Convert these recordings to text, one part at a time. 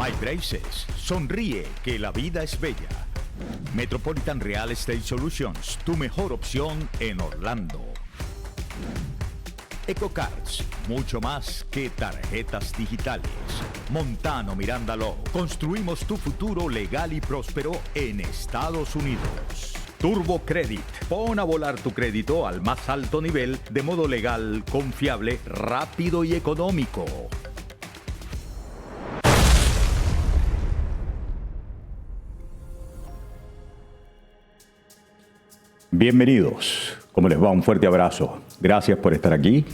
My Braces. Sonríe, que la vida es bella. Metropolitan Real Estate Solutions, tu mejor opción en Orlando. EcoCards, mucho más que tarjetas digitales. Montano Miranda Law, construimos tu futuro legal y próspero en Estados Unidos. Turbo Credit, pon a volar tu crédito al más alto nivel de modo legal, confiable, rápido y económico. Bienvenidos, ¿cómo les va? Un fuerte abrazo. Gracias por estar aquí.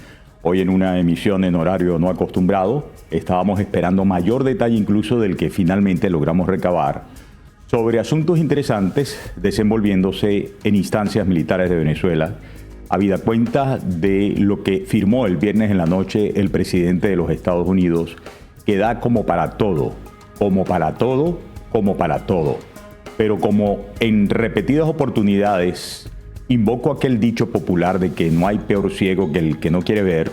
Hoy en una emisión en horario no acostumbrado, estábamos esperando mayor detalle incluso del que finalmente logramos recabar sobre asuntos interesantes desenvolviéndose en instancias militares de Venezuela, habida cuenta de lo que firmó el viernes en la noche el presidente de los Estados Unidos, que da como para todo, como para todo, como para todo. Pero como en repetidas oportunidades invoco aquel dicho popular de que no hay peor ciego que el que no quiere ver,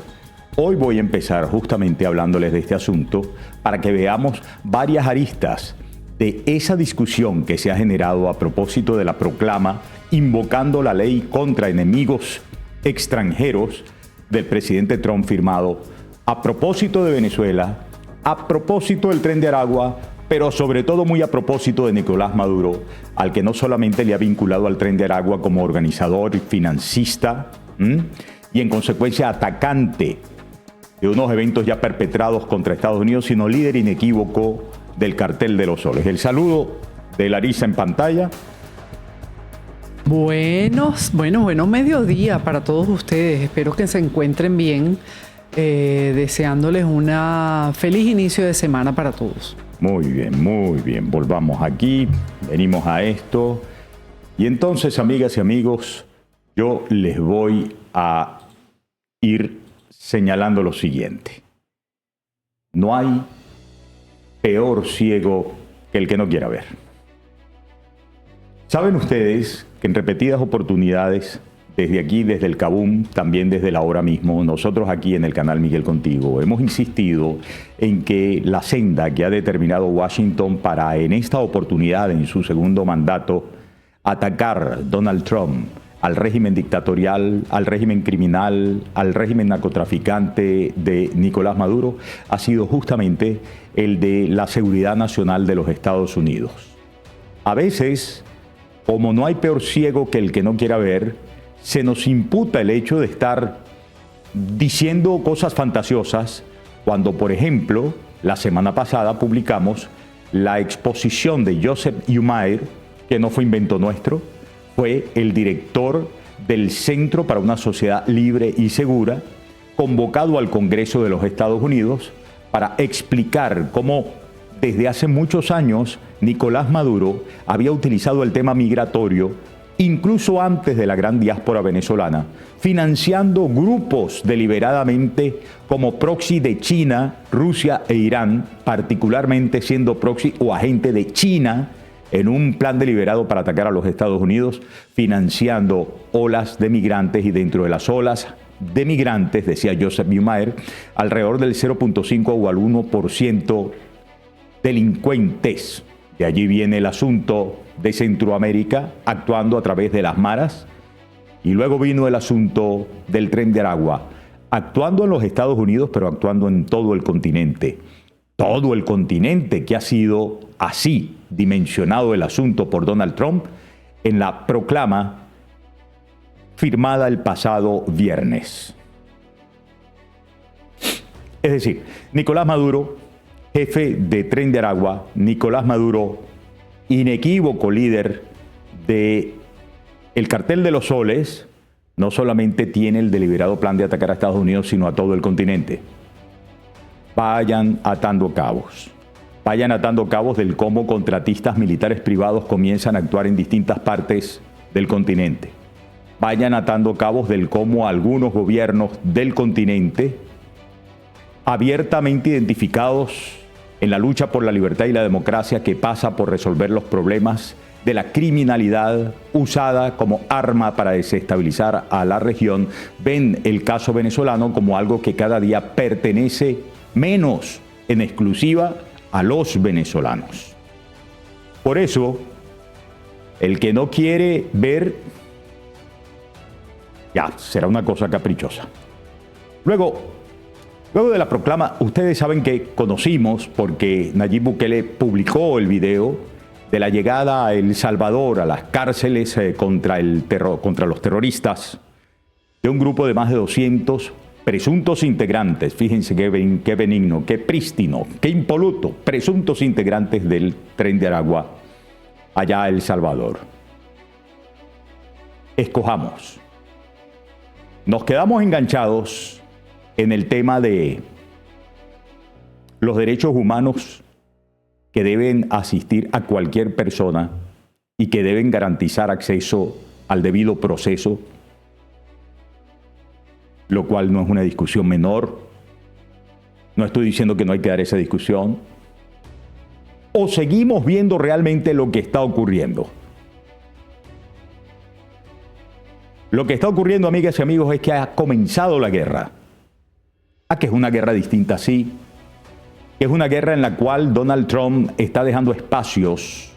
hoy voy a empezar justamente hablándoles de este asunto para que veamos varias aristas de esa discusión que se ha generado a propósito de la proclama invocando la ley contra enemigos extranjeros del presidente Trump firmado a propósito de Venezuela, a propósito del Tren de Aragua, pero sobre todo muy a propósito de Nicolás Maduro, al que no solamente le ha vinculado al Tren de Aragua como organizador y financista, y en consecuencia atacante de unos eventos ya perpetrados contra Estados Unidos, sino líder inequívoco del Cartel de los Soles. El saludo de Larisa en pantalla. Bueno, mediodía para todos ustedes. Espero que se encuentren bien, deseándoles una feliz inicio de semana para todos. Muy bien. Volvamos aquí, venimos a esto. Y entonces, amigas y amigos, yo les voy a ir señalando lo siguiente. No hay peor ciego que el que no quiera ver. Saben ustedes que en repetidas oportunidades, desde aquí, desde el Kabum, también desde la hora mismo, nosotros aquí en el canal Miguel Contigo hemos insistido en que la senda que ha determinado Washington para en esta oportunidad, en su segundo mandato, atacar Donald Trump, al régimen dictatorial, al régimen criminal, al régimen narcotraficante de Nicolás Maduro, ha sido justamente el de la seguridad nacional de los Estados Unidos. A veces, como no hay peor ciego que el que no quiera ver, se nos imputa el hecho de estar diciendo cosas fantasiosas cuando, por ejemplo, la semana pasada publicamos la exposición de Joseph Umair, que no fue invento nuestro, fue el director del Centro para una Sociedad Libre y Segura, convocado al Congreso de los Estados Unidos para explicar cómo desde hace muchos años Nicolás Maduro había utilizado el tema migratorio, incluso antes de la gran diáspora venezolana, financiando grupos deliberadamente como proxy de China, Rusia e Irán, particularmente siendo proxy o agente de China en un plan deliberado para atacar a los Estados Unidos, financiando olas de migrantes, y dentro de las olas de migrantes, decía Joseph Umair, alrededor del 0.5 o al 1% delincuentes. De allí viene el asunto de Centroamérica actuando a través de las maras, y luego vino el asunto del Tren de Aragua, actuando en los Estados Unidos, pero actuando en todo el continente. Todo el continente que ha sido así dimensionado el asunto por Donald Trump en la proclama firmada el pasado viernes. Es decir, Nicolás Maduro, jefe de Tren de Aragua, Nicolás Maduro, inequívoco líder de el Cartel de los Soles, no solamente tiene el deliberado plan de atacar a Estados Unidos, sino a todo el continente. Vayan atando cabos. Vayan atando cabos del cómo contratistas militares privados comienzan a actuar en distintas partes del continente. Vayan atando cabos del cómo algunos gobiernos del continente, abiertamente identificados en la lucha por la libertad y la democracia que pasa por resolver los problemas de la criminalidad usada como arma para desestabilizar a la región, ven el caso venezolano como algo que cada día pertenece menos en exclusiva a los venezolanos. Por eso, el que no quiere ver, ya, será una cosa caprichosa. Luego de la proclama, ustedes saben que conocimos, porque Nayib Bukele publicó el video de la llegada a El Salvador, a las cárceles contra los terroristas, de un grupo de más de 200 presuntos integrantes, fíjense qué benigno, qué prístino, qué impoluto, presuntos integrantes del Tren de Aragua, allá a El Salvador. Escojamos. Nos quedamos enganchados en el tema de los derechos humanos que deben asistir a cualquier persona y que deben garantizar acceso al debido proceso, lo cual no es una discusión menor. No estoy diciendo que no hay que dar esa discusión. ¿O seguimos viendo realmente lo que está ocurriendo? Lo que está ocurriendo, amigas y amigos, es que ha comenzado la guerra. Que es una guerra distinta, sí. Que es una guerra en la cual Donald Trump está dejando espacios,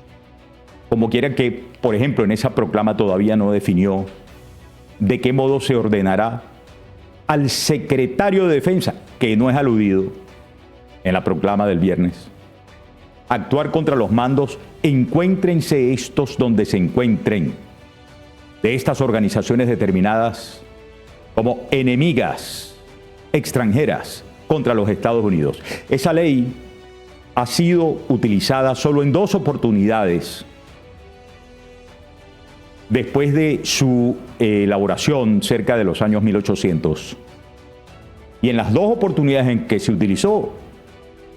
como quiera que, por ejemplo, en esa proclama todavía no definió de qué modo se ordenará al secretario de Defensa, que no es aludido en la proclama del viernes, actuar contra los mandos, encuéntrense estos donde se encuentren, de estas organizaciones determinadas como enemigas extranjeras contra los Estados Unidos. Esa ley ha sido utilizada solo en 2 oportunidades después de su elaboración cerca de los años 1800. Y en las 2 oportunidades en que se utilizó,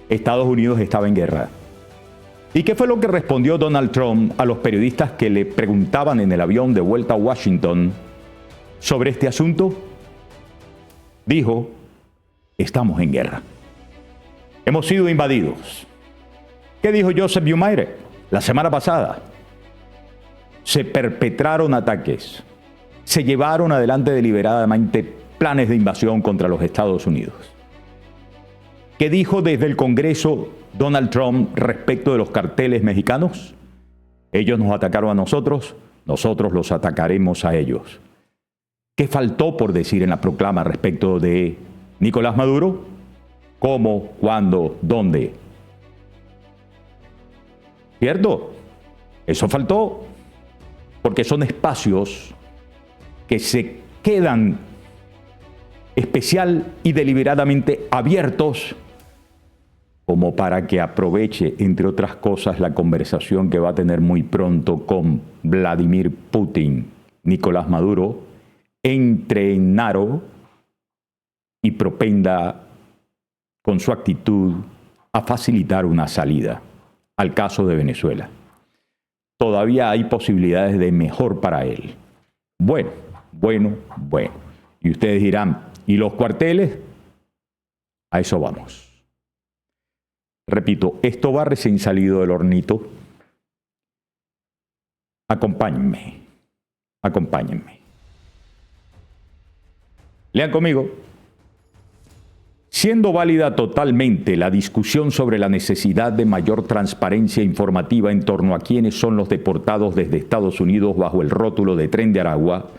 Estados Unidos estaba en guerra. ¿Y qué fue lo que respondió Donald Trump a los periodistas que le preguntaban en el avión de vuelta a Washington sobre este asunto? Dijo: estamos en guerra. Hemos sido invadidos. ¿Qué dijo Joseph Bumire la semana pasada? Se perpetraron ataques. Se llevaron adelante deliberadamente planes de invasión contra los Estados Unidos. ¿Qué dijo desde el Congreso Donald Trump respecto de los carteles mexicanos? Ellos nos atacaron a nosotros, nosotros los atacaremos a ellos. ¿Qué faltó por decir en la proclama respecto de Nicolás Maduro? ¿Cómo? ¿Cuándo? ¿Dónde? ¿Cierto? Eso faltó, porque son espacios que se quedan especial y deliberadamente abiertos como para que aproveche, entre otras cosas, la conversación que va a tener muy pronto con Vladimir Putin, Nicolás Maduro, entre en Naro y propenda con su actitud a facilitar una salida al caso de Venezuela. Todavía hay posibilidades de mejor para él. Bueno. Y ustedes dirán, ¿y los cuarteles? A eso vamos. Repito, esto va recién salido del hornito. Acompáñenme. Lean conmigo. Siendo válida totalmente la discusión sobre la necesidad de mayor transparencia informativa en torno a quiénes son los deportados desde Estados Unidos bajo el rótulo de Tren de Aragua,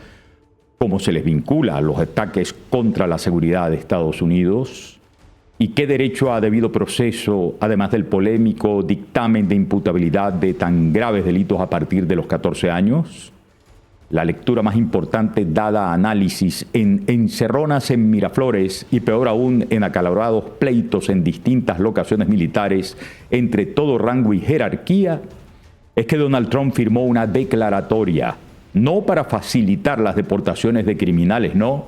cómo se les vincula a los ataques contra la seguridad de Estados Unidos y qué derecho a debido proceso, además del polémico dictamen de imputabilidad de tan graves delitos a partir de los 14 años, la lectura más importante dada a análisis en encerronas en Miraflores y peor aún en acalorados pleitos en distintas locaciones militares entre todo rango y jerarquía, es que Donald Trump firmó una declaratoria, no para facilitar las deportaciones de criminales, no,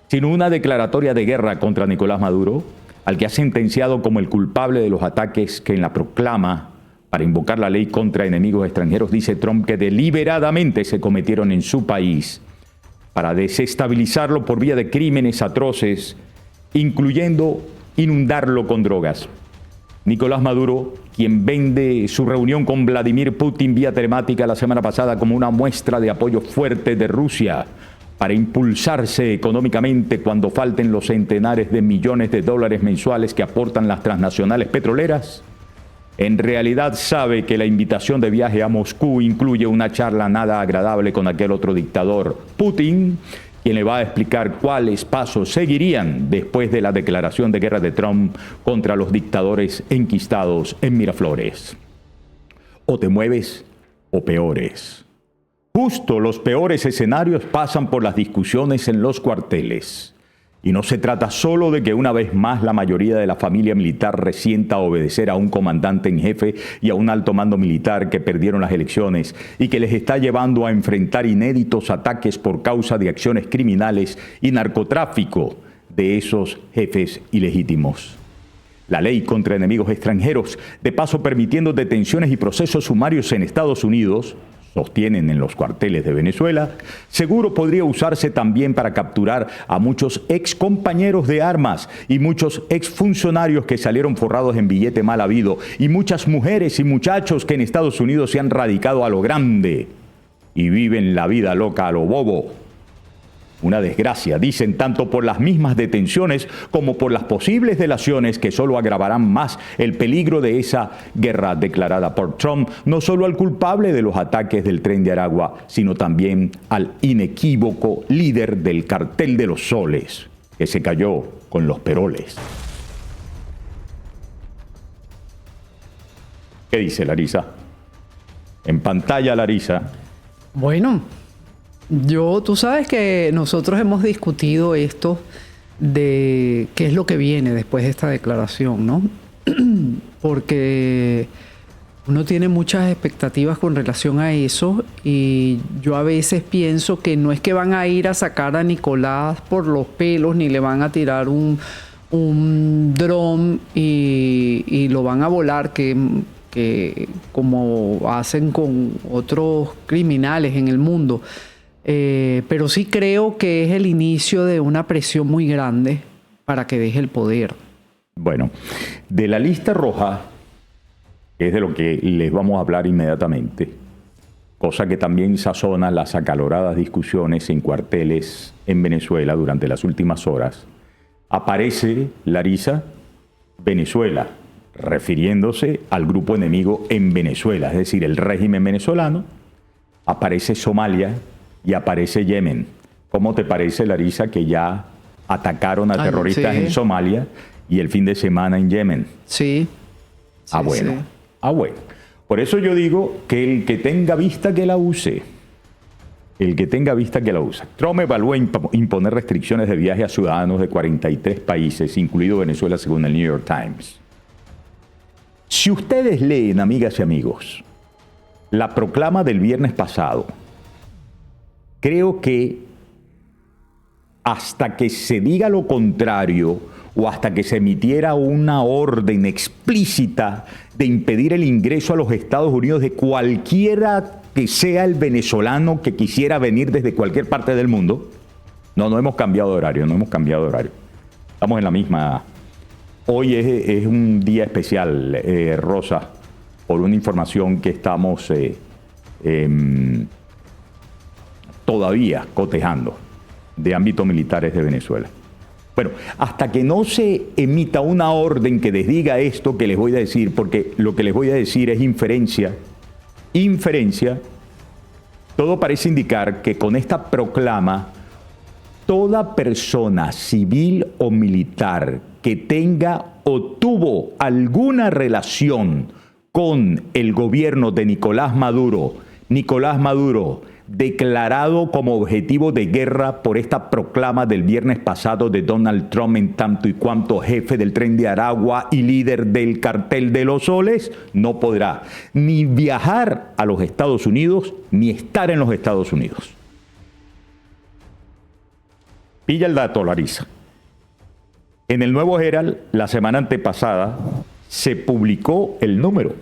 sino una declaratoria de guerra contra Nicolás Maduro, al que ha sentenciado como el culpable de los ataques que en la proclama para invocar la ley contra enemigos extranjeros, dice Trump, que deliberadamente se cometieron en su país para desestabilizarlo por vía de crímenes atroces, incluyendo inundarlo con drogas. Nicolás Maduro, quien vende su reunión con Vladimir Putin vía telemática la semana pasada como una muestra de apoyo fuerte de Rusia para impulsarse económicamente cuando falten los centenares de millones de dólares mensuales que aportan las transnacionales petroleras, En realidad sabe que la invitación de viaje a Moscú incluye una charla nada agradable con aquel otro dictador, Putin, quien le va a explicar cuáles pasos seguirían después de la declaración de guerra de Trump contra los dictadores enquistados en Miraflores. O te mueves o peores. Justo los peores escenarios pasan por las discusiones en los cuarteles. Y no se trata solo de que una vez más la mayoría de la familia militar resienta obedecer a un comandante en jefe y a un alto mando militar que perdieron las elecciones y que les está llevando a enfrentar inéditos ataques por causa de acciones criminales y narcotráfico de esos jefes ilegítimos. La ley contra enemigos extranjeros, de paso permitiendo detenciones y procesos sumarios en Estados Unidos, sostienen en los cuarteles de Venezuela, seguro podría usarse también para capturar a muchos excompañeros de armas y muchos exfuncionarios que salieron forrados en billete mal habido y muchas mujeres y muchachos que en Estados Unidos se han radicado a lo grande y viven la vida loca a lo bobo. Una desgracia, dicen, tanto por las mismas detenciones como por las posibles delaciones que solo agravarán más el peligro de esa guerra declarada por Trump, no solo al culpable de los ataques del Tren de Aragua, sino también al inequívoco líder del Cartel de los Soles, que se cayó con los peroles. ¿Qué dice Larisa? En pantalla, Larisa. Bueno, tú sabes que nosotros hemos discutido esto de qué es lo que viene después de esta declaración, ¿no? Porque uno tiene muchas expectativas con relación a eso y yo a veces pienso que no es que van a ir a sacar a Nicolás por los pelos ni le van a tirar un dron y lo van a volar, que como hacen con otros criminales en el mundo. Pero sí creo que es el inicio de una presión muy grande para que deje el poder. Bueno, de la lista roja, que es de lo que les vamos a hablar inmediatamente, cosa que también sazona las acaloradas discusiones en cuarteles en Venezuela durante las últimas horas, aparece, Larisa, Venezuela, refiriéndose al grupo enemigo en Venezuela, es decir, el régimen venezolano, aparece Somalia, y aparece Yemen. ¿Cómo te parece, Larisa, que ya atacaron a terroristas en Somalia y el fin de semana en Yemen? Sí. Bueno. Bueno. Por eso yo digo que el que tenga vista que la use. El que tenga vista que la use. Trump evalúa imponer restricciones de viaje a ciudadanos de 43 países, incluido Venezuela, según el New York Times. Si ustedes leen, amigas y amigos, la proclama del viernes pasado, creo que hasta que se diga lo contrario o hasta que se emitiera una orden explícita de impedir el ingreso a los Estados Unidos de cualquiera que sea el venezolano que quisiera venir desde cualquier parte del mundo, no hemos cambiado de horario, Estamos en la misma. Hoy es un día especial, Rosa, por una información que estamos todavía cotejando de ámbitos militares de Venezuela. Bueno, hasta que no se emita una orden que desdiga esto que les voy a decir, porque lo que les voy a decir es inferencia, todo parece indicar que con esta proclama, toda persona civil o militar que tenga o tuvo alguna relación con el gobierno de Nicolás Maduro, declarado como objetivo de guerra por esta proclama del viernes pasado de Donald Trump en tanto y cuanto jefe del Tren de Aragua y líder del Cartel de los Soles, no podrá ni viajar a los Estados Unidos ni estar en los Estados Unidos. Pilla el dato, Larisa. En el Nuevo Herald, la semana antepasada, se publicó el número.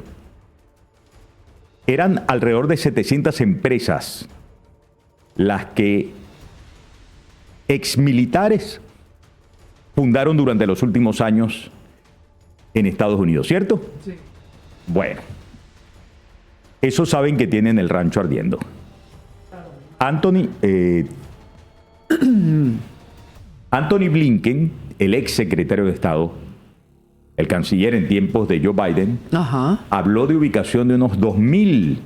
Eran alrededor de 700 empresas las que exmilitares fundaron durante los últimos años en Estados Unidos, ¿cierto? Sí. Bueno, esos saben que tienen el rancho ardiendo. Anthony Blinken, el ex secretario de Estado, el canciller en tiempos de Joe Biden, Ajá. habló de ubicación de unos 2.000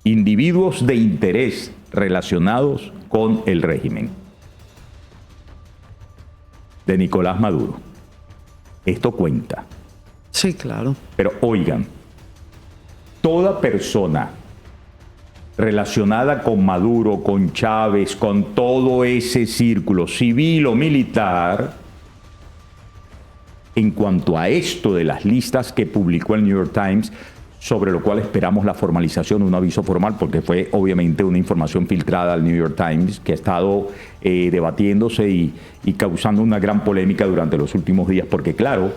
individuos de interés relacionados con el régimen de Nicolás Maduro. Esto cuenta. Sí, claro. Pero oigan, toda persona relacionada con Maduro, con Chávez, con todo ese círculo civil o militar, en cuanto a esto de las listas que publicó el New York Times, sobre lo cual esperamos la formalización, un aviso formal, porque fue obviamente una información filtrada al New York Times que ha estado debatiéndose y causando una gran polémica durante los últimos días, porque claro,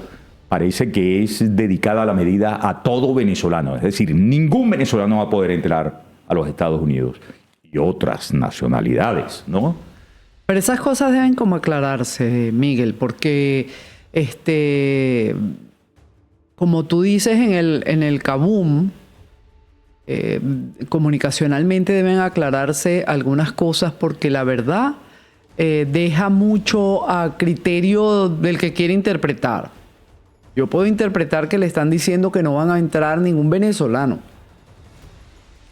parece que es dedicada a la medida a todo venezolano, es decir, ningún venezolano va a poder entrar a los Estados Unidos y otras nacionalidades, ¿no? Pero esas cosas deben como aclararse, Miguel, porque como tú dices en el Kaboom, comunicacionalmente deben aclararse algunas cosas porque la verdad deja mucho a criterio del que quiere interpretar. Yo puedo interpretar que le están diciendo que no van a entrar ningún venezolano.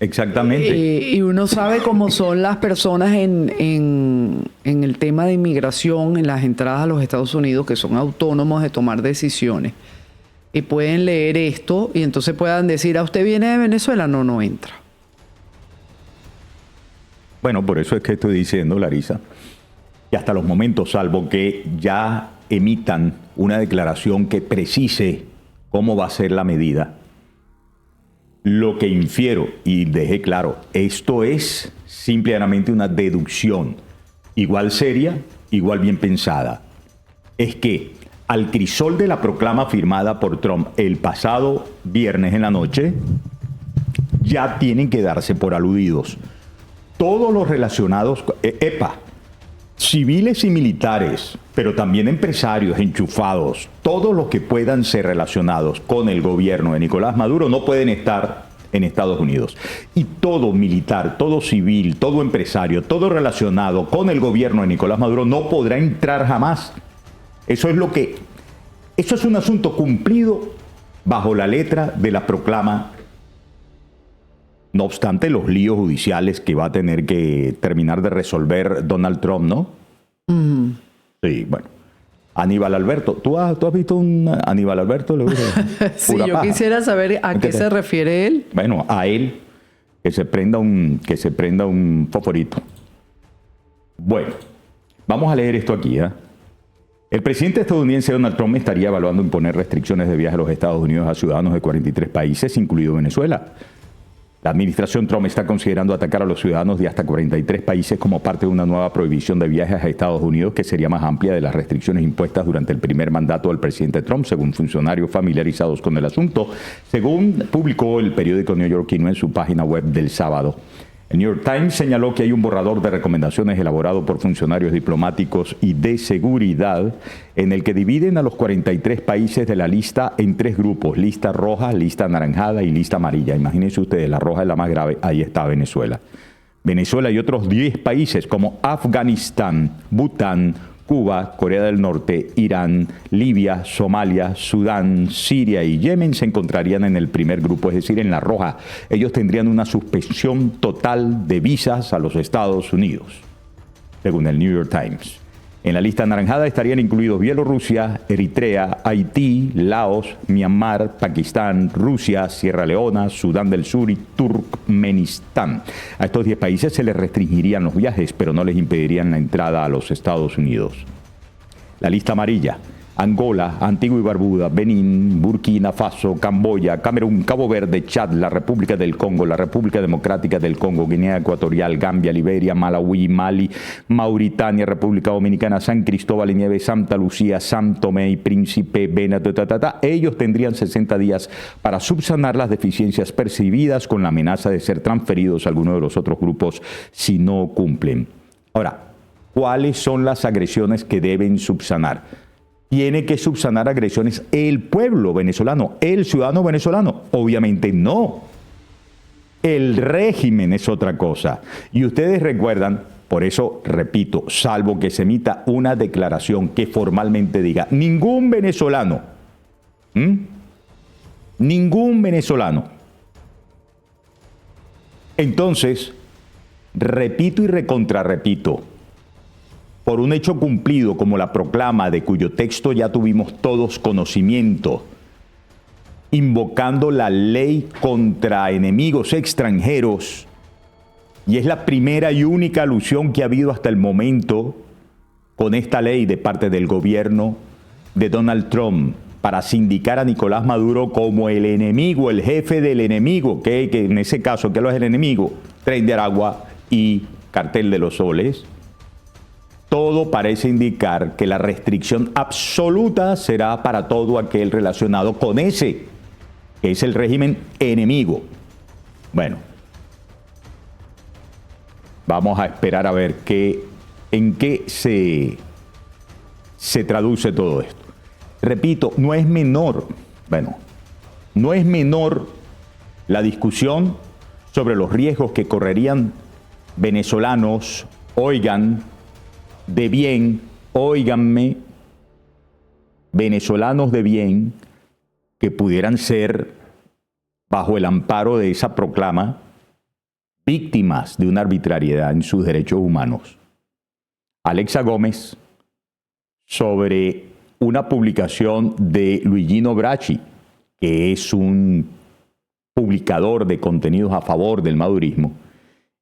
Exactamente. Y uno sabe cómo son las personas en el tema de inmigración, en las entradas a los Estados Unidos, que son autónomos de tomar decisiones. Y pueden leer esto y entonces puedan decir, ¿a usted viene de Venezuela? No, no entra. Bueno, por eso es que estoy diciendo, Larisa, que hasta los momentos, salvo que ya emitan una declaración que precise cómo va a ser la medida, lo que infiero, y dejé claro, esto es simplemente una deducción, igual seria, igual bien pensada, es que al crisol de la proclama firmada por Trump el pasado viernes en la noche, ya tienen que darse por aludidos todos los relacionados, civiles y militares, pero también empresarios enchufados, todos los que puedan ser relacionados con el gobierno de Nicolás Maduro no pueden estar en Estados Unidos. Y todo militar, todo civil, todo empresario, todo relacionado con el gobierno de Nicolás Maduro no podrá entrar jamás. Eso es un asunto cumplido bajo la letra de la proclama. No obstante, los líos judiciales que va a tener que terminar de resolver Donald Trump, ¿no? Sí, bueno. Aníbal Alberto. ¿Tú has visto un Aníbal Alberto? Sí, yo quisiera saber a qué se refiere él. Bueno, a él, que se prenda un fosforito. Bueno, vamos a leer esto aquí, ¿eh? El presidente estadounidense Donald Trump estaría evaluando imponer restricciones de viaje a los Estados Unidos a ciudadanos de 43 países, incluido Venezuela. La administración Trump está considerando atacar a los ciudadanos de hasta 43 países como parte de una nueva prohibición de viajes a Estados Unidos que sería más amplia de las restricciones impuestas durante el primer mandato del presidente Trump, según funcionarios familiarizados con el asunto, según publicó el periódico neoyorquino en su página web del sábado. El New York Times señaló que hay un borrador de recomendaciones elaborado por funcionarios diplomáticos y de seguridad en el que dividen a los 43 países de la lista en 3 grupos: lista roja, lista anaranjada y lista amarilla. Imagínense ustedes, la roja es la más grave, ahí está Venezuela. Venezuela y otros 10 países como Afganistán, Bután, Cuba, Corea del Norte, Irán, Libia, Somalia, Sudán, Siria y Yemen se encontrarían en el primer grupo, es decir, en la roja. Ellos tendrían una suspensión total de visas a los Estados Unidos, según el New York Times. En la lista anaranjada estarían incluidos Bielorrusia, Eritrea, Haití, Laos, Myanmar, Pakistán, Rusia, Sierra Leona, Sudán del Sur y Turkmenistán. A estos 10 países se les restringirían los viajes, pero no les impedirían la entrada a los Estados Unidos. La lista amarilla: Angola, Antigua y Barbuda, Benín, Burkina Faso, Camboya, Camerún, Cabo Verde, Chad, la República del Congo, la República Democrática del Congo, Guinea Ecuatorial, Gambia, Liberia, Malawi, Mali, Mauritania, República Dominicana, San Cristóbal y Nieves, Santa Lucía, San Tomé y Príncipe, Ellos tendrían 60 días para subsanar las deficiencias percibidas con la amenaza de ser transferidos a alguno de los otros grupos si no cumplen. Ahora, ¿cuáles son las agresiones que deben subsanar? ¿Tiene que subsanar agresiones el pueblo venezolano, el ciudadano venezolano? Obviamente no. El régimen es otra cosa. Y ustedes recuerdan, por eso repito, salvo que se emita una declaración que formalmente diga ningún venezolano Ningún venezolano. Entonces, repito y recontrarrepito, por un hecho cumplido como la proclama de cuyo texto ya tuvimos todos conocimiento, invocando la ley contra enemigos extranjeros, y es la primera y única alusión que ha habido hasta el momento con esta ley de parte del gobierno de Donald Trump para sindicar a Nicolás Maduro como el enemigo, el jefe del enemigo, que en ese caso, ¿qué es el enemigo? Tren de Aragua y Cartel de los Soles. Todo parece indicar que la restricción absoluta será para todo aquel relacionado con ese, que es el régimen enemigo. Bueno, vamos a esperar a ver en qué se traduce todo esto. Repito, no es menor la discusión sobre los riesgos que correrían venezolanos, oigan, de bien, óiganme, venezolanos de bien, que pudieran ser, bajo el amparo de esa proclama, víctimas de una arbitrariedad en sus derechos humanos. Alexa Gómez, sobre una publicación de Luigino Bracci, que es un publicador de contenidos a favor del madurismo,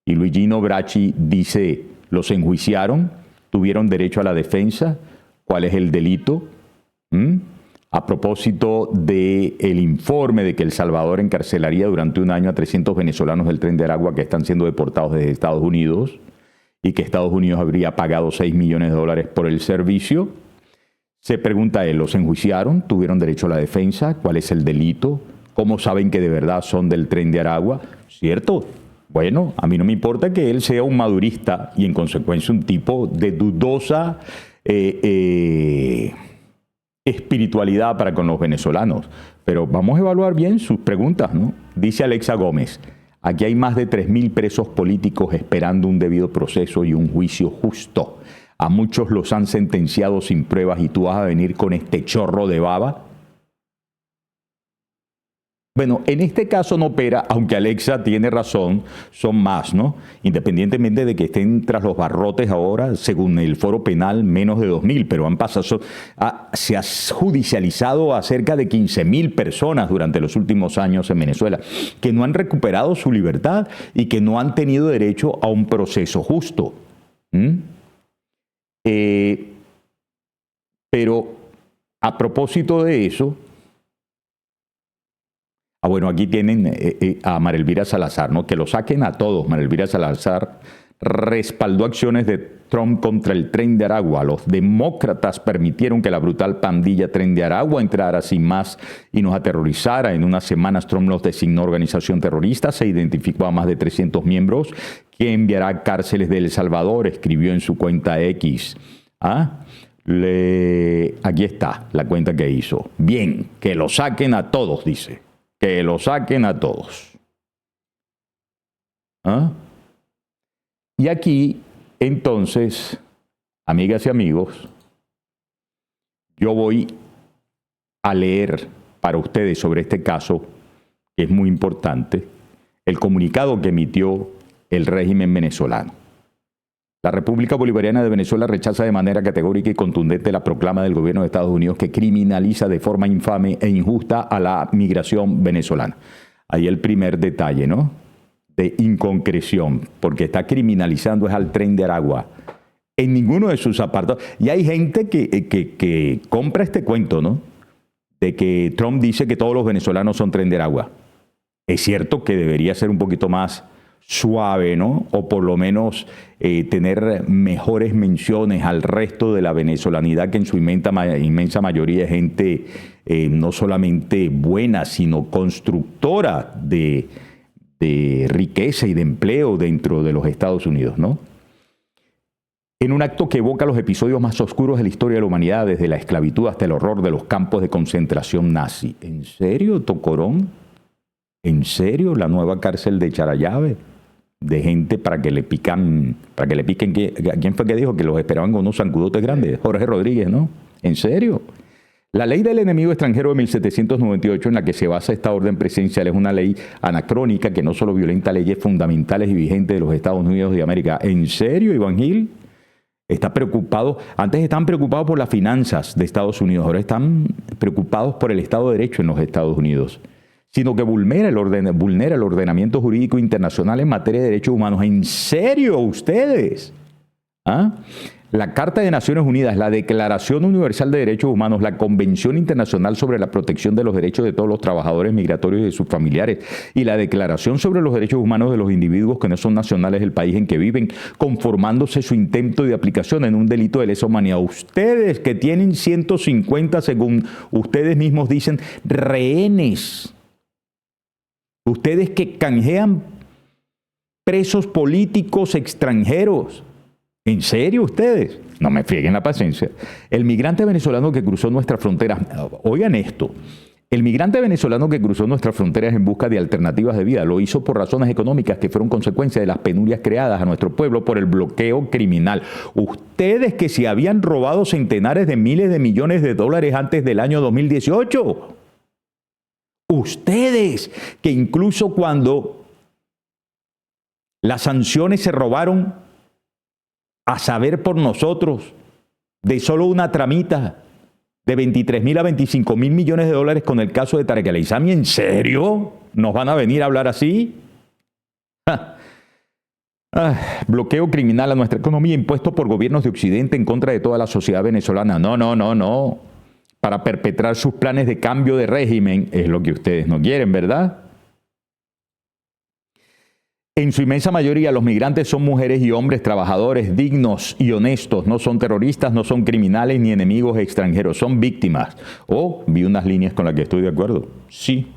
y Luigino Bracci dice, los enjuiciaron, tuvieron derecho a la defensa, ¿cuál es el delito? A propósito del informe de que El Salvador encarcelaría durante un año a 300 venezolanos del Tren de Aragua que están siendo deportados desde Estados Unidos y que Estados Unidos habría pagado $6 millones por el servicio. Se pregunta él, ¿los enjuiciaron? ¿Tuvieron derecho a la defensa? ¿Cuál es el delito? ¿Cómo saben que de verdad son del Tren de Aragua? ¿Cierto? Bueno, a mí no me importa que él sea un madurista y en consecuencia un tipo de dudosa espiritualidad para con los venezolanos. Pero vamos a evaluar bien sus preguntas, ¿no? Dice Alexa Gómez, aquí hay más de 3.000 presos políticos esperando un debido proceso y un juicio justo. A muchos los han sentenciado sin pruebas y tú vas a venir con este chorro de baba. Bueno, en este caso no opera, aunque Alexa tiene razón, son más, ¿no? Independientemente de que estén tras los barrotes ahora, según el foro penal, menos de 2.000, pero han pasado, se ha judicializado a cerca de 15.000 personas durante los últimos años en Venezuela, que no han recuperado su libertad y que no han tenido derecho a un proceso justo. Pero a propósito de eso, bueno, aquí tienen a María Elvira Salazar, ¿no? Que lo saquen a todos. María Elvira Salazar respaldó acciones de Trump contra el Tren de Aragua. Los demócratas permitieron que la brutal pandilla Tren de Aragua entrara sin más y nos aterrorizara. En unas semanas Trump los designó organización terrorista, se identificó a más de 300 miembros que enviará a cárceles de El Salvador, escribió en su cuenta X. Aquí está la cuenta que hizo. Bien, que lo saquen a todos, dice. Que lo saquen a todos. Y aquí, entonces, amigas y amigos, yo voy a leer para ustedes sobre este caso, que es muy importante, el comunicado que emitió el régimen venezolano. La República Bolivariana de Venezuela rechaza de manera categórica y contundente la proclama del gobierno de Estados Unidos que criminaliza de forma infame e injusta a la migración venezolana. Ahí el primer detalle, ¿no? De inconcreción, porque está criminalizando es al Tren de Aragua en ninguno de sus apartados. Y hay gente que compra este cuento, ¿no? De que Trump dice que todos los venezolanos son Tren de Aragua. Es cierto que debería ser un poquito más suave, ¿no? O por lo menos tener mejores menciones al resto de la venezolanidad, que en su inmensa mayoría es gente no solamente buena, sino constructora de riqueza y de empleo dentro de los Estados Unidos, ¿no? En un acto que evoca los episodios más oscuros de la historia de la humanidad, desde la esclavitud hasta el horror de los campos de concentración nazi. ¿En serio, Tocorón? ¿En serio, la nueva cárcel de Charallave? De gente para que le piquen. ¿Quién fue que dijo que los esperaban con unos zancudotes grandes? Jorge Rodríguez, ¿no? ¿En serio? La ley del enemigo extranjero de 1798, en la que se basa esta orden presidencial, es una ley anacrónica que no solo violenta leyes fundamentales y vigentes de los Estados Unidos de América. ¿En serio, Iván Gil? Está preocupado. Antes estaban preocupados por las finanzas de Estados Unidos, ahora están preocupados por el Estado de Derecho en los Estados Unidos, sino que vulnera el ordenamiento jurídico internacional en materia de derechos humanos. ¿En serio ustedes? ¿Ah? La Carta de Naciones Unidas, la Declaración Universal de Derechos Humanos, la Convención Internacional sobre la Protección de los Derechos de todos los trabajadores migratorios y de sus familiares y la Declaración sobre los Derechos Humanos de los individuos que no son nacionales del país en que viven, conformándose su intento de aplicación en un delito de lesa humanidad. Ustedes que tienen 150, según ustedes mismos dicen, rehenes. Ustedes que canjean presos políticos extranjeros. ¿En serio ustedes? No me frieguen la paciencia. El migrante venezolano que cruzó nuestras fronteras, oigan esto, el migrante venezolano que cruzó nuestras fronteras en busca de alternativas de vida lo hizo por razones económicas que fueron consecuencia de las penurias creadas a nuestro pueblo por el bloqueo criminal. Ustedes que se habían robado centenares de miles de millones de dólares antes del año 2018. Ustedes que incluso cuando las sanciones se robaron, a saber por nosotros, de solo una tramita de 23.000 a 25.000 millones de dólares con el caso de Tarek El Aissami. ¿En serio? ¿Nos van a venir a hablar así? Bloqueo criminal a nuestra economía impuesto por gobiernos de Occidente en contra de toda la sociedad venezolana. No. Para perpetrar sus planes de cambio de régimen es lo que ustedes no quieren, ¿verdad? En su inmensa mayoría, los migrantes son mujeres y hombres trabajadores dignos y honestos. No son terroristas, no son criminales ni enemigos extranjeros. Son víctimas. Vi unas líneas con las que estoy de acuerdo. Sí.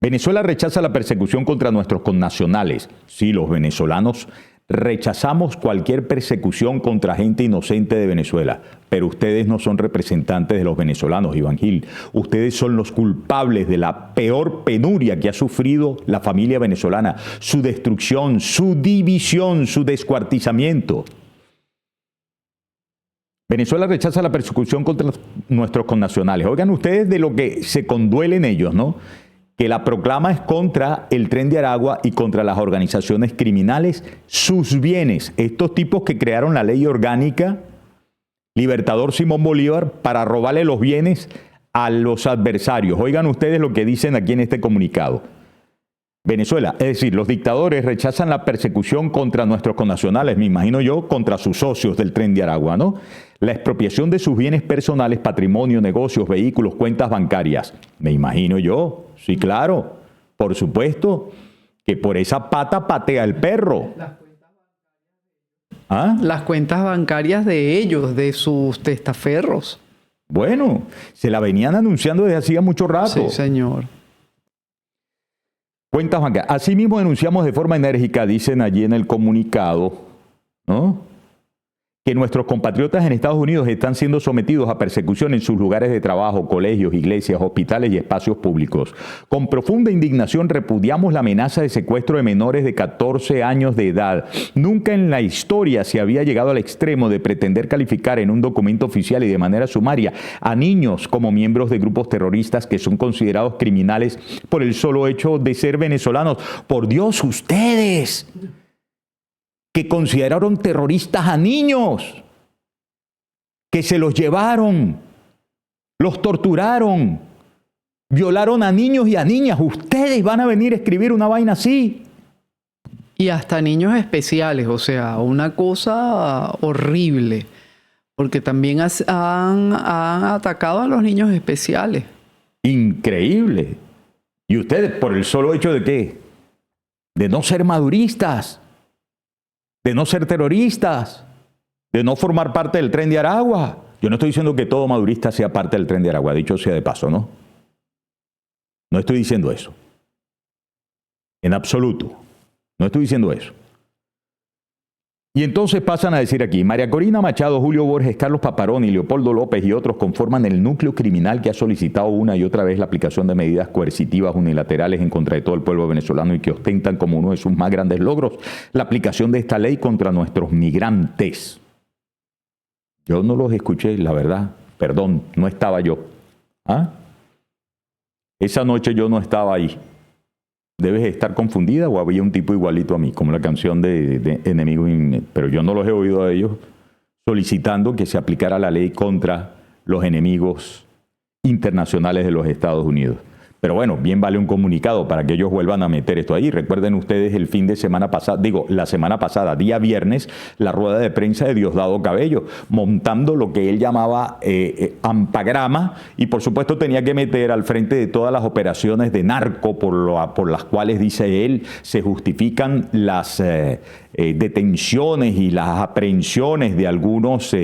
Venezuela rechaza la persecución contra nuestros connacionales. Sí, los venezolanos rechazamos cualquier persecución contra gente inocente de Venezuela, pero ustedes no son representantes de los venezolanos, Iván Gil. Ustedes son los culpables de la peor penuria que ha sufrido la familia venezolana, su destrucción, su división, su descuartizamiento. Venezuela rechaza la persecución contra nuestros connacionales. Oigan ustedes de lo que se conduelen ellos, ¿no? Que la proclama es contra el Tren de Aragua y contra las organizaciones criminales, sus bienes. Estos tipos que crearon la ley orgánica, Libertador Simón Bolívar, para robarle los bienes a los adversarios. Oigan ustedes lo que dicen aquí en este comunicado. Venezuela, es decir, los dictadores rechazan la persecución contra nuestros connacionales, me imagino yo, contra sus socios del Tren de Aragua, ¿no? La expropiación de sus bienes personales, patrimonio, negocios, vehículos, cuentas bancarias, me imagino yo. Sí, claro, por supuesto, que por esa pata patea el perro. Las cuentas bancarias de ellos, de sus testaferros. Bueno, se la venían anunciando desde hacía mucho rato. Sí, señor. Cuentas bancarias. Asimismo denunciamos de forma enérgica, dicen allí en el comunicado, ¿no?, que nuestros compatriotas en Estados Unidos están siendo sometidos a persecución en sus lugares de trabajo, colegios, iglesias, hospitales y espacios públicos. Con profunda indignación repudiamos la amenaza de secuestro de menores de 14 años de edad. Nunca en la historia se había llegado al extremo de pretender calificar en un documento oficial y de manera sumaria a niños como miembros de grupos terroristas que son considerados criminales por el solo hecho de ser venezolanos. Por Dios, ustedes que consideraron terroristas a niños, que se los llevaron, los torturaron, violaron a niños y a niñas. Ustedes van a venir a escribir una vaina así. Y hasta niños especiales, o sea, una cosa horrible, porque también han atacado a los niños especiales. Increíble. ¿Y ustedes por el solo hecho de qué? De no ser maduristas, de no ser terroristas, de no formar parte del Tren de Aragua. Yo no estoy diciendo que todo madurista sea parte del Tren de Aragua, dicho sea de paso, ¿no? No estoy diciendo eso. En absoluto. No estoy diciendo eso. Y entonces pasan a decir aquí, María Corina Machado, Julio Borges, Carlos Paparoni, Leopoldo López y otros conforman el núcleo criminal que ha solicitado una y otra vez la aplicación de medidas coercitivas unilaterales en contra de todo el pueblo venezolano y que ostentan como uno de sus más grandes logros la aplicación de esta ley contra nuestros migrantes. Yo no los escuché, la verdad. Perdón, no estaba yo. ¿Ah? Esa noche yo no estaba ahí. Debes estar confundida o había un tipo igualito a mí, como la canción de Enemigos, pero yo no los he oído a ellos solicitando que se aplicara la ley contra los enemigos internacionales de los Estados Unidos. Pero bueno, bien vale un comunicado para que ellos vuelvan a meter esto ahí. Recuerden ustedes el fin de semana pasado, la semana pasada, día viernes, la rueda de prensa de Diosdado Cabello, montando lo que él llamaba ampagrama, y por supuesto tenía que meter al frente de todas las operaciones de narco por las cuales, dice él, se justifican las detenciones y las aprehensiones de algunos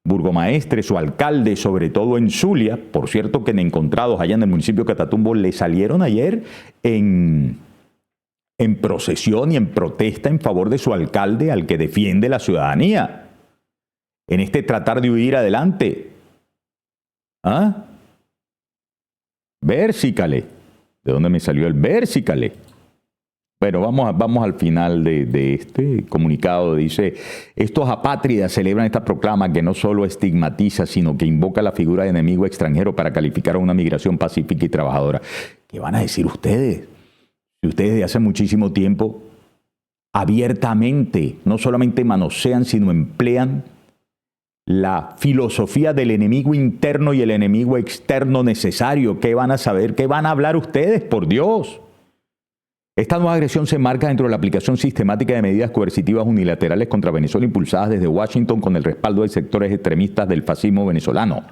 burgomaestres o alcaldes, sobre todo en Zulia, por cierto que encontrados allá en el municipio de Catatumbo, le salieron ayer en procesión y en protesta en favor de su alcalde, al que defiende la ciudadanía, en este tratar de huir adelante. ¿Ah? Versicale. ¿De dónde me salió el versicale? Bueno, vamos al final de este comunicado. Dice, estos apátridas celebran esta proclama que no solo estigmatiza, sino que invoca la figura de enemigo extranjero para calificar a una migración pacífica y trabajadora. ¿Qué van a decir ustedes? Si ustedes de hace muchísimo tiempo abiertamente no solamente manosean, sino emplean la filosofía del enemigo interno y el enemigo externo necesario. ¿Qué van a saber? ¿Qué van a hablar ustedes? Por Dios. Esta nueva agresión se enmarca dentro de la aplicación sistemática de medidas coercitivas unilaterales contra Venezuela impulsadas desde Washington con el respaldo de sectores extremistas del fascismo venezolano.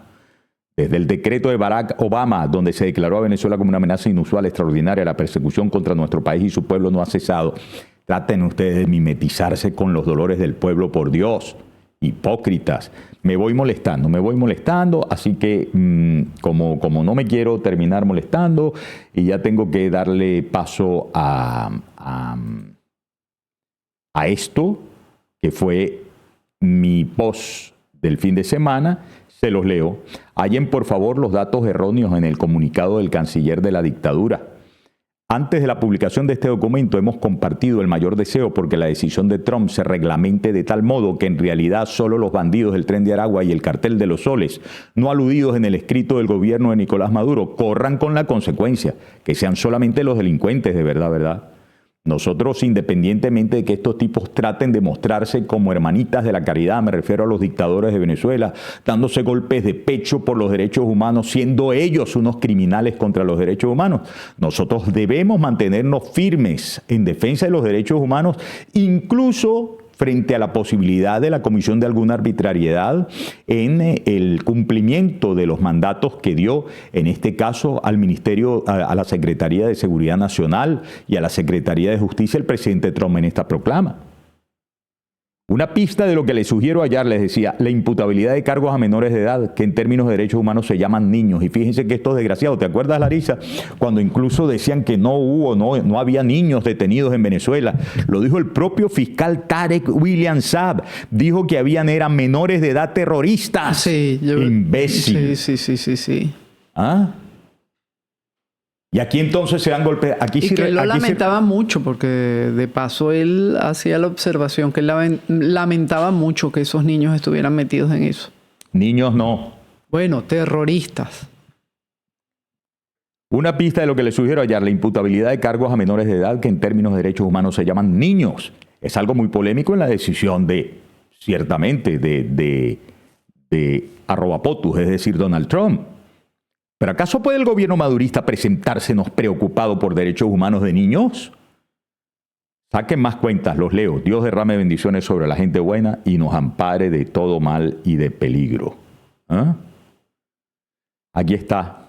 Desde el decreto de Barack Obama, donde se declaró a Venezuela como una amenaza inusual, extraordinaria, la persecución contra nuestro país y su pueblo no ha cesado. Traten ustedes de mimetizarse con los dolores del pueblo, por Dios. Hipócritas. Me voy molestando, así que como no me quiero terminar molestando y ya tengo que darle paso a esto, que fue mi post del fin de semana, se los leo. Hallen por favor los datos erróneos en el comunicado del canciller de la dictadura. Antes de la publicación de este documento hemos compartido el mayor deseo porque la decisión de Trump se reglamente de tal modo que en realidad solo los bandidos del Tren de Aragua y el Cartel de los Soles, no aludidos en el escrito del gobierno de Nicolás Maduro, corran con la consecuencia, que sean solamente los delincuentes de verdad. Nosotros, independientemente de que estos tipos traten de mostrarse como hermanitas de la caridad, me refiero a los dictadores de Venezuela, dándose golpes de pecho por los derechos humanos, siendo ellos unos criminales contra los derechos humanos, nosotros debemos mantenernos firmes en defensa de los derechos humanos, incluso frente a la posibilidad de la comisión de alguna arbitrariedad en el cumplimiento de los mandatos que dio, en este caso, al Ministerio, a la Secretaría de Seguridad Nacional y a la Secretaría de Justicia, el presidente Trump en esta proclama. Una pista de lo que les sugiero ayer, les decía, la imputabilidad de cargos a menores de edad, que en términos de derechos humanos se llaman niños. Y fíjense que estos desgraciados, ¿te acuerdas, Larissa? Cuando incluso decían que no había niños detenidos en Venezuela. Lo dijo el propio fiscal Tarek William Saab. Dijo que eran menores de edad terroristas. Sí, imbécil. Sí. ¿Ah? Y aquí entonces se dan golpes. Aquí y que él lo lamentaba mucho, porque de paso él hacía la observación que él lamentaba mucho que esos niños estuvieran metidos en eso. Niños no. Bueno, terroristas. Una pista de lo que le sugiero ayer, la imputabilidad de cargos a menores de edad que en términos de derechos humanos se llaman niños. Es algo muy polémico en la decisión ciertamente, de arrobapotus, es decir, Donald Trump. ¿Pero acaso puede el gobierno madurista presentársenos preocupado por derechos humanos de niños? Saquen más cuentas, los leo. Dios derrame bendiciones sobre la gente buena y nos ampare de todo mal y de peligro. ¿Ah? Aquí está.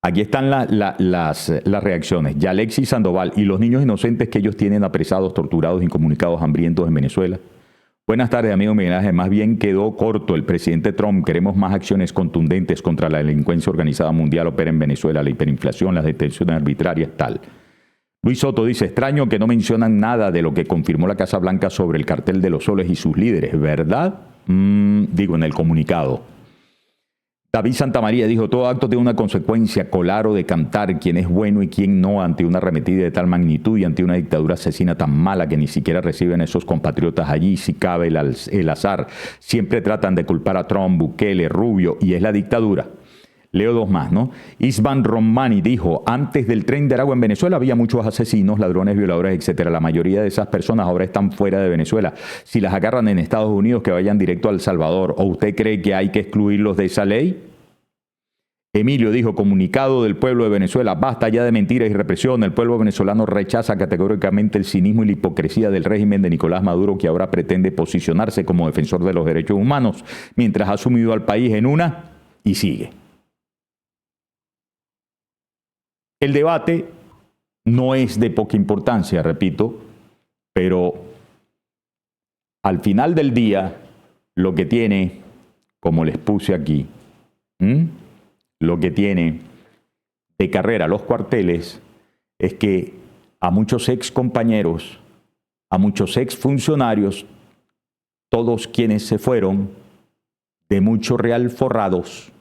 Aquí están las reacciones. Yalexis Sandoval y los niños inocentes que ellos tienen apresados, torturados, incomunicados, hambrientos en Venezuela. Buenas tardes, amigo Miguel Ángel. Más bien quedó corto el presidente Trump. Queremos más acciones contundentes contra la delincuencia organizada mundial opera en Venezuela, la hiperinflación, las detenciones arbitrarias, tal. Luis Soto dice, extraño que no mencionan nada de lo que confirmó la Casa Blanca sobre el Cartel de los Soles y sus líderes, ¿verdad? En el comunicado. David Santamaría dijo, todo acto tiene una consecuencia, colar o decantar quién es bueno y quién no ante una arremetida de tal magnitud y ante una dictadura asesina tan mala que ni siquiera reciben esos compatriotas allí, si cabe el azar. Siempre tratan de culpar a Trump, Bukele, Rubio, y es la dictadura. Leo dos más, ¿no? Isvan Romani dijo, antes del tren de Aragua en Venezuela había muchos asesinos, ladrones, violadores, etcétera. La mayoría de esas personas ahora están fuera de Venezuela. Si las agarran en Estados Unidos, que vayan directo a El Salvador. ¿O usted cree que hay que excluirlos de esa ley? Emilio dijo, comunicado del pueblo de Venezuela, basta ya de mentiras y represión. El pueblo venezolano rechaza categóricamente el cinismo y la hipocresía del régimen de Nicolás Maduro, que ahora pretende posicionarse como defensor de los derechos humanos, mientras ha sumido al país en una y sigue. El debate no es de poca importancia, repito, pero al final del día, lo que tiene, como les puse aquí, lo que tiene de carrera los cuarteles es que a muchos ex compañeros, a muchos ex funcionarios, todos quienes se fueron, de mucho real forrados,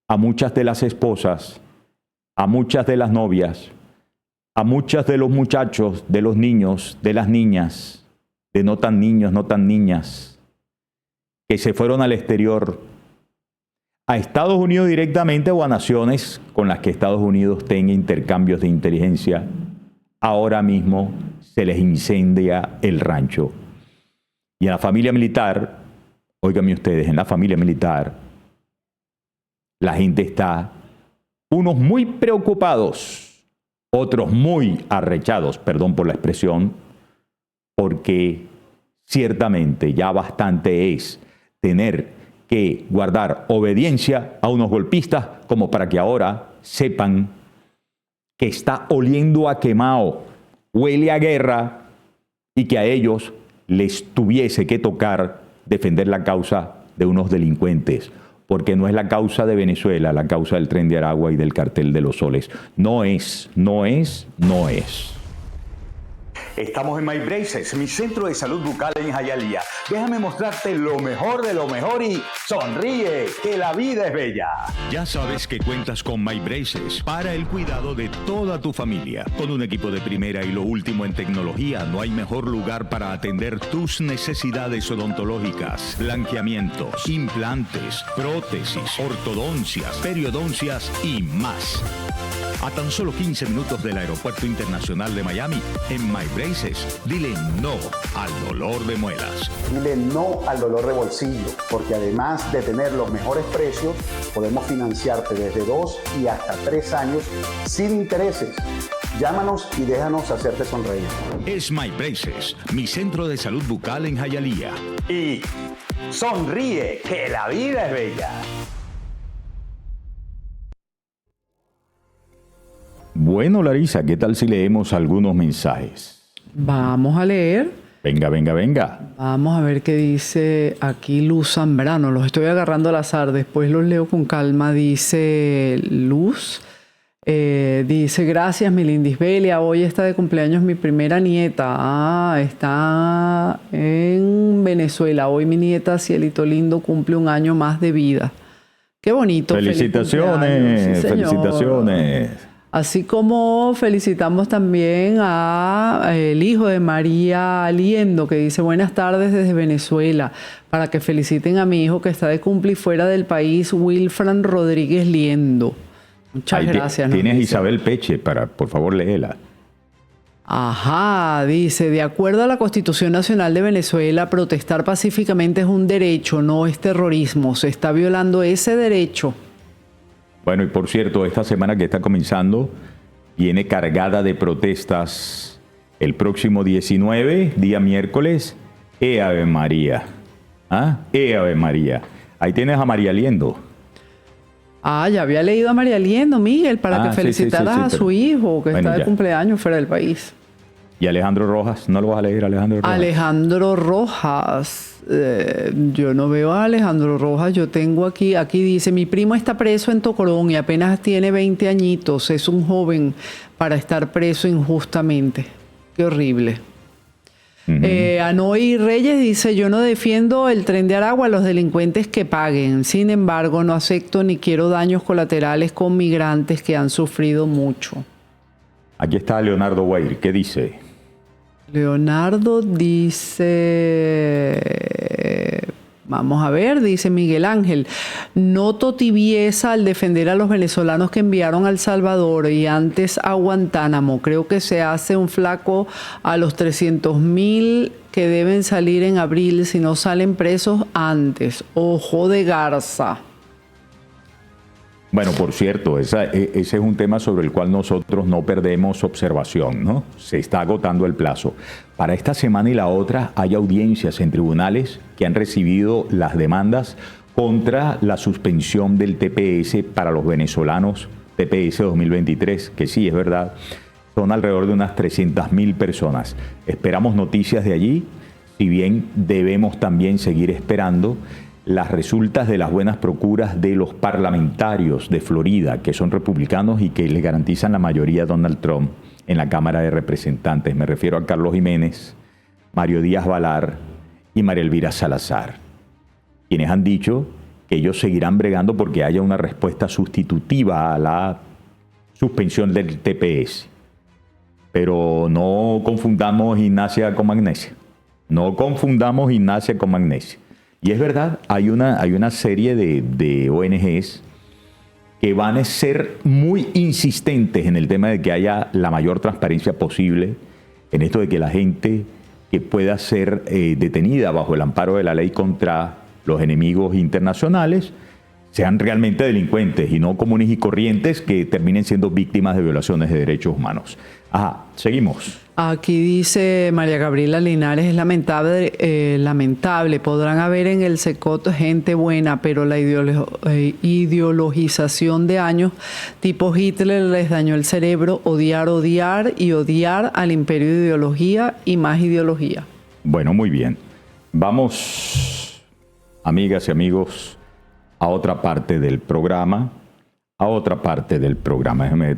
a muchas de las esposas, a muchas de las novias, a muchas de los muchachos, de los niños, de las niñas, de no tan niños, no tan niñas, que se fueron al exterior, a Estados Unidos directamente o a naciones con las que Estados Unidos tenga intercambios de inteligencia, ahora mismo se les incendia el rancho. Y en la familia militar, óiganme ustedes, en la familia militar, la gente está, unos muy preocupados, otros muy arrechados, perdón por la expresión, porque ciertamente ya bastante es tener que guardar obediencia a unos golpistas como para que ahora sepan que está oliendo a quemado, huele a guerra y que a ellos les tuviese que tocar defender la causa de unos delincuentes, porque no es la causa de Venezuela, la causa del Tren de Aragua y del Cartel de los Soles. No es. Estamos en My Braces, mi centro de salud bucal en Hialeah. Déjame mostrarte lo mejor de lo mejor y sonríe, que la vida es bella. Ya sabes que cuentas con My Braces para el cuidado de toda tu familia. Con un equipo de primera y lo último en tecnología, no hay mejor lugar para atender tus necesidades odontológicas, blanqueamientos, implantes, prótesis, ortodoncias, periodoncias y más. A tan solo 15 minutos del Aeropuerto Internacional de Miami, en My Braces, dile no al dolor de muelas. Dile no al dolor de bolsillo, porque además de tener los mejores precios, podemos financiarte desde 2 y hasta 3 años sin intereses. Llámanos y déjanos hacerte sonreír. Es My Braces, mi centro de salud bucal en Hialeah. Y sonríe, que la vida es bella. Bueno, Larisa, ¿qué tal si leemos algunos mensajes? Vamos a leer. Venga. Vamos a ver qué dice aquí Luz Zambrano. Los estoy agarrando al azar, después los leo con calma. Dice Luz. Dice, gracias, mi Lindisbelia. Hoy está de cumpleaños mi primera nieta. Está en Venezuela. Hoy mi nieta, Cielito Lindo, cumple un año más de vida. Qué bonito. Felicitaciones, sí, felicitaciones. Así como felicitamos también al hijo de María Liendo, que dice, buenas tardes desde Venezuela, para que feliciten a mi hijo que está de cumple fuera del país, Wilfran Rodríguez Liendo. Muchas gracias. Tienes Isabel Peche, por favor, léela. Ajá, dice, de acuerdo a la Constitución Nacional de Venezuela, protestar pacíficamente es un derecho, no es terrorismo. Se está violando ese derecho. Bueno, y por cierto, esta semana que está comenzando viene cargada de protestas. El próximo 19, día miércoles, Ave María. Ave María. Ahí tienes a María Liendo. Ya había leído a María Liendo, Miguel, para que felicitaras a su hijo, que está de cumpleaños fuera del país. ¿Y Alejandro Rojas? ¿No lo vas a leer, Alejandro Rojas? Alejandro Rojas. Yo no veo a Alejandro Rojas. Yo tengo aquí dice, mi primo está preso en Tocorón y apenas tiene 20 añitos. Es un joven para estar preso injustamente. Qué horrible. Anoy Reyes dice, yo no defiendo el Tren de Aragua, los delincuentes que paguen. Sin embargo, no acepto ni quiero daños colaterales con migrantes que han sufrido mucho. Aquí está Leonardo Weir. ¿Qué dice? Leonardo dice... Vamos a ver, dice Miguel Ángel, noto tibieza al defender a los venezolanos que enviaron a El Salvador y antes a Guantánamo. Creo que se hace un flaco a los 300.000 que deben salir en abril si no salen presos antes. Ojo de garza. Bueno, por cierto, ese es un tema sobre el cual nosotros no perdemos observación, ¿no? Se está agotando el plazo. Para esta semana y la otra hay audiencias en tribunales que han recibido las demandas contra la suspensión del TPS para los venezolanos, TPS 2023, que sí, es verdad, son alrededor de unas 300.000 personas. Esperamos noticias de allí, si bien debemos también seguir esperando las resultas de las buenas procuras de los parlamentarios de Florida, que son republicanos y que le garantizan la mayoría a Donald Trump en la Cámara de Representantes. Me refiero a Carlos Jiménez, Mario Díaz Balar y María Elvira Salazar, quienes han dicho que ellos seguirán bregando porque haya una respuesta sustitutiva a la suspensión del TPS. Pero no confundamos gimnasia con magnesia. No confundamos gimnasia con magnesia. Y es verdad, hay una serie de ONGs que van a ser muy insistentes en el tema de que haya la mayor transparencia posible, en esto de que la gente que pueda ser detenida bajo el amparo de la ley contra los enemigos internacionales sean realmente delincuentes y no comunes y corrientes que terminen siendo víctimas de violaciones de derechos humanos. Ajá, seguimos. Aquí dice María Gabriela Linares, es lamentable, podrán haber en el SECOT gente buena, pero la ideologización de años tipo Hitler les dañó el cerebro, odiar y odiar al imperio de ideología y más ideología. Bueno, muy bien. Vamos, amigas y amigos, a otra parte del programa. Déjame